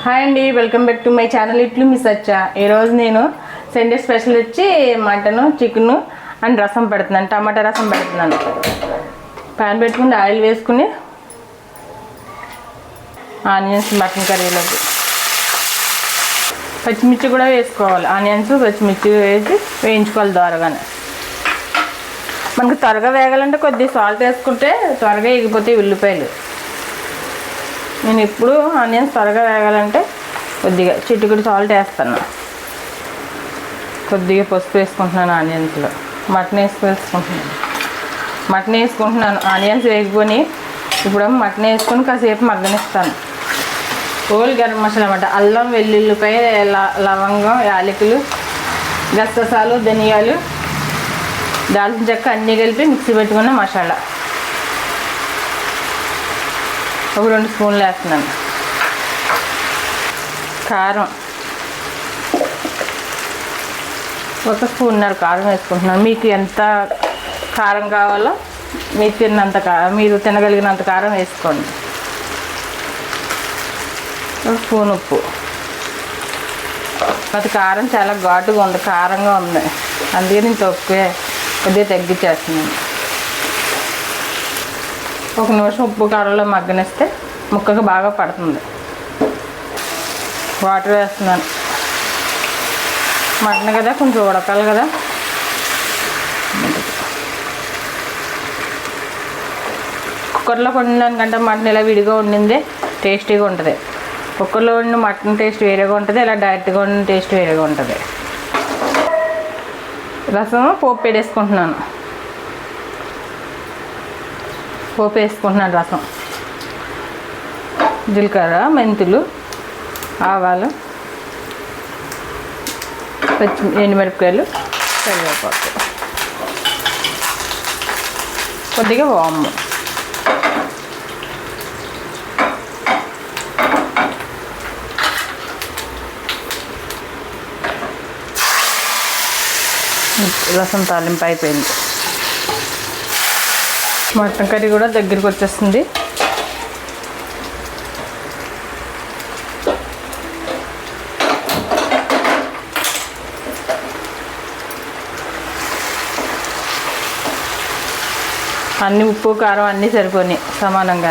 Hi అండి, welcome back to my channel ఇట్లు miss వచ్చా. ఈరోజు నేను సండే స్పెషల్ వచ్చి మటను, చికెను అండ్ రసం పెడుతున్నాను. టమాటా రసం పెడుతున్నాను. ప్యాన్ పెట్టుకుని ఆయిల్ వేసుకుని ఆనియన్స్ మటన్ కర్రీలోకి పచ్చిమిర్చి కూడా వేసుకోవాలి. ఆనియన్స్ పచ్చిమిర్చి వేసి వేయించుకోవాలి దోరగానే. మనకు త్వరగా వేగాలంటే కొద్దిగా సాల్ట్ వేసుకుంటే త్వరగా ఎగిపోతాయి ఉల్లిపాయలు. నేను ఇప్పుడు ఆనియన్స్ త్వరగా వేగాలంటే కొద్దిగా చిటికెడు సాల్ట్ వేస్తాను. కొద్దిగా పసుపు వేసుకుంటున్నాను ఆనియన్స్లో. మటన్ వేసుకుంటున్నాను. ఆనియన్స్ వేసుకొని ఇప్పుడు మటన్ వేసుకొని కాసేపు మగ్గనిస్తాను. హోల్ గరం మసాలా అన్నమాట. అల్లం, వెల్లుల్లిపాయ, లవంగం, యాలకులు, గసగసాలు, ధనియాలు, దాల్చిన చెక్క అన్నీ కలిపి మిక్సీ పెట్టుకున్న మసాలా ఒక 2 స్పూన్లు వేస్తున్నాను. కారం 1 స్పూన్నర కారం వేసుకుంటున్నాను. మీకు ఎంత కారం కావాలో మీరు తినగలిగినంత కారం వేసుకోండి. 1 స్పూన్ ఉప్పు. అది కారం చాలా ఘాటుగా ఉంది, కారంగా ఉంది, అందుకే నేను కొద్దిగా తగ్గించేస్తున్నాను. 1 నిమిషం ఉప్పు కారంలో మగ్గనిస్తే ముక్కకు బాగా పడుతుంది. వాటర్ వేస్తున్నాను. మటన్ కదా, కొంచెం ఉడకాలి కదా. కుక్కర్లో వండిన దానికంటే మటన్ ఇలా విడిగా వండిందే టేస్టీగా ఉంటుంది. కుక్కర్లో వండిన మటన్ టేస్ట్ వేరేగా ఉంటుంది, ఇలా డైరెక్ట్గా వండిన టేస్ట్ వేరేగా ఉంటుంది. రసం పోపు వేసుకుంటున్నాను. రసం జీలకర్ర, మెంతులు, ఆవాలు, ఎండుమిరపకాయలు, కరివేపాకు, కొద్దిగా వాము. రసం తాలింపు అయిపోయింది. మటన్ కర్రీ కూడా దగ్గరికి వచ్చేస్తుంది. అన్ని ఉప్పు కారం అన్నీ సరిపోయి సమానంగా.